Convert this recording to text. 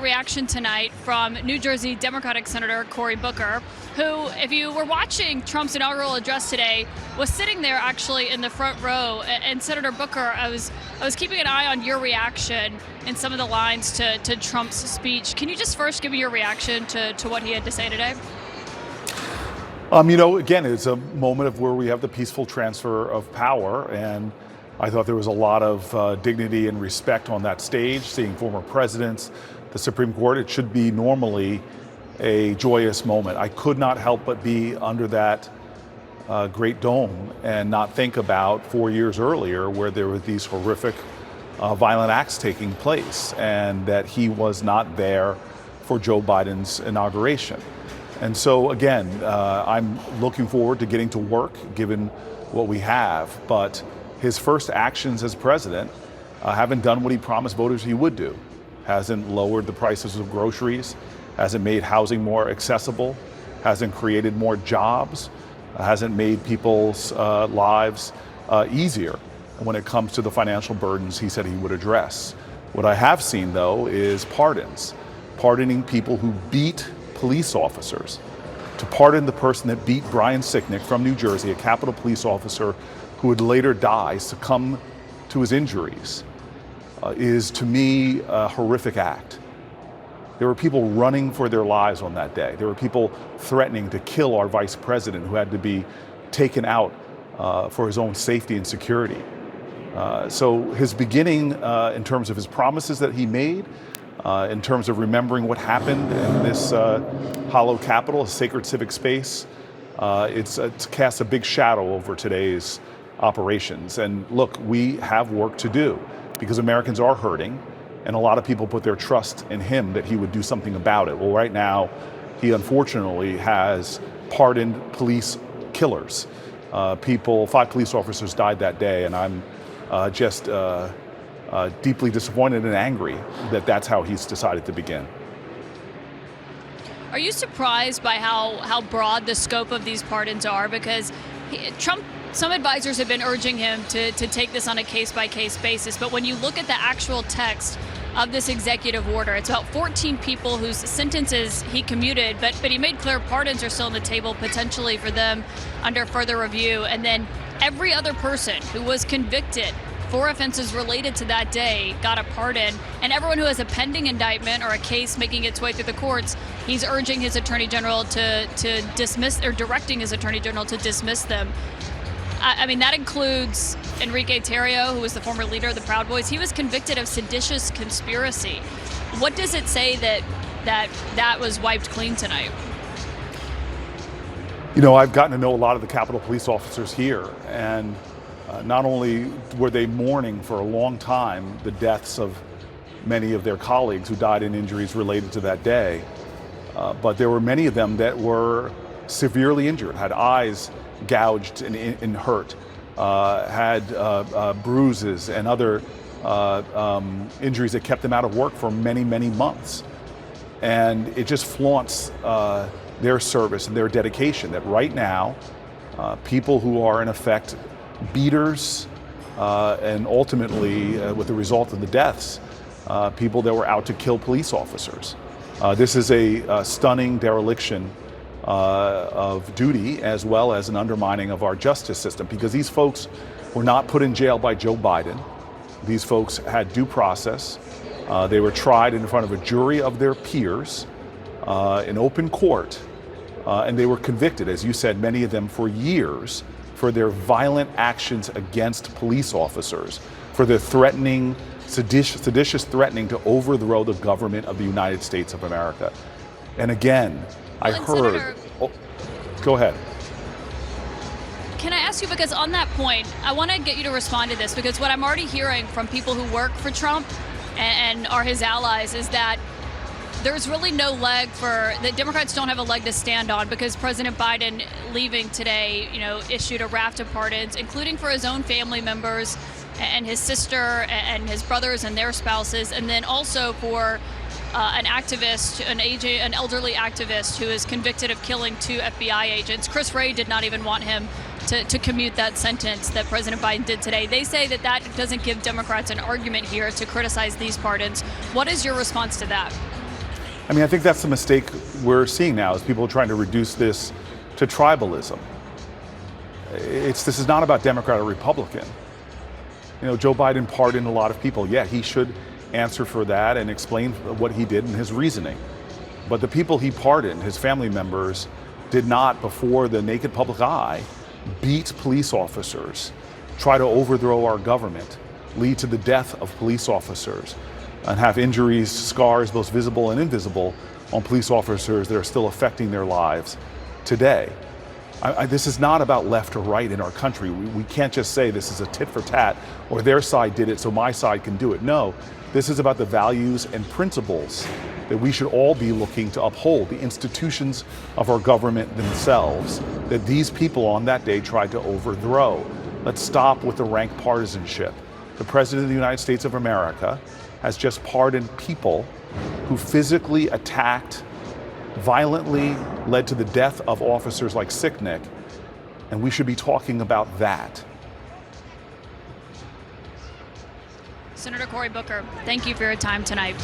Reaction tonight from New Jersey Democratic Senator Cory Booker, who, if you were watching Trump's inaugural address today, was sitting there actually in the front row. And Senator Booker, I was keeping an eye on your reaction in some of the lines to Trump's speech. Can you just first give me your reaction to what he had to say today? Again, it's a moment of where we have the peaceful transfer of power, and I thought there was a lot of dignity and respect on that stage, seeing former presidents, the Supreme Court. It should be normally a joyous moment. I could not help but be under that great dome and not think about 4 years earlier where there were these horrific violent acts taking place, and that he was not there for Joe Biden's inauguration. And so again, I'm looking forward to getting to work given what we have, but his first actions as president haven't done what he promised voters he would do. Hasn't lowered the prices of groceries, hasn't made housing more accessible, hasn't created more jobs, hasn't made people's lives easier when it comes to the financial burdens he said he would address. What I have seen, though, is pardons, pardoning people who beat police officers. To pardon the person that beat Brian Sicknick from New Jersey, a Capitol police officer who would later die, succumb to his injuries, is to me a horrific act. There were people running for their lives on that day. There were people threatening to kill our vice president who had to be taken out for his own safety and security. So his beginning in terms of his promises that he made, in terms of remembering what happened in this hollow Capitol, a sacred civic space, it's cast a big shadow over today's operations. And look, we have work to do because Americans are hurting, and a lot of people put their trust in him that he would do something about it. Well, right now, he unfortunately has pardoned police killers. 5 police officers died that day, and I'm just deeply disappointed and angry that that's how he's decided to begin. Are you surprised by how broad the scope of these pardons are? Because Trump, some advisors have been urging him to take this on a case-by-case basis, but when you look at the actual text of this executive order, it's about 14 people whose sentences he commuted, but he made clear pardons are still on the table potentially for them under further review. And then every other person who was convicted for offenses related to that day got a pardon, and everyone who has a pending indictment or a case making its way through the courts, he's urging his attorney general to dismiss, or directing his attorney general to dismiss them. I mean, that includes Enrique Tarrio, who was the former leader of the Proud Boys. He was convicted of seditious conspiracy. What does it say that was wiped clean tonight? I've gotten to know a lot of the Capitol police officers here, and not only were they mourning for a long time the deaths of many of their colleagues who died in injuries related to that day, but there were many of them that were severely injured, had eyes gouged and hurt, had bruises and other injuries that kept them out of work for many, many months. And it just flaunts their service and their dedication that right now, people who are in effect beaters, and ultimately, with the result of the deaths, people that were out to kill police officers. This is a stunning dereliction of duty, as well as an undermining of our justice system, because these folks were not put in jail by Joe Biden. These folks had due process. They were tried in front of a jury of their peers in open court, and they were convicted, as you said, many of them for years, for their violent actions against police officers, for their threatening, seditious threatening to overthrow the government of the United States of America. And again, I heard. Oh, go ahead. Can I ask you, because on that point, I want to get you to respond to this, because what I'm already hearing from people who work for Trump and are his allies is that there's really no leg the Democrats don't have a leg to stand on, because President Biden leaving today, issued a raft of pardons, including for his own family members and his sister and his brothers and their spouses, and then also for an activist, an elderly activist who is convicted of killing 2 FBI agents. Chris Wray did not even want him to commute that sentence that President Biden did today. They say that doesn't give Democrats an argument here to criticize these pardons. What is your response to that? I mean, I think that's the mistake we're seeing now, is people trying to reduce this to tribalism. This is not about Democrat or Republican. You know, Joe Biden pardoned a lot of people. Yeah, he should answer for that and explain what he did and his reasoning. But the people he pardoned, his family members, did not, before the naked public eye, beat police officers, try to overthrow our government, lead to the death of police officers, and have injuries, scars, both visible and invisible, on police officers that are still affecting their lives today. This is not about left or right in our country. We can't just say this is a tit for tat, or their side did it so my side can do it. No, this is about the values and principles that we should all be looking to uphold, the institutions of our government themselves, that these people on that day tried to overthrow. Let's stop with the rank partisanship. The President of the United States of America has just pardoned people who physically attacked, violently led to the death of officers like Sicknick, and we should be talking about that. Senator Cory Booker, thank you for your time tonight.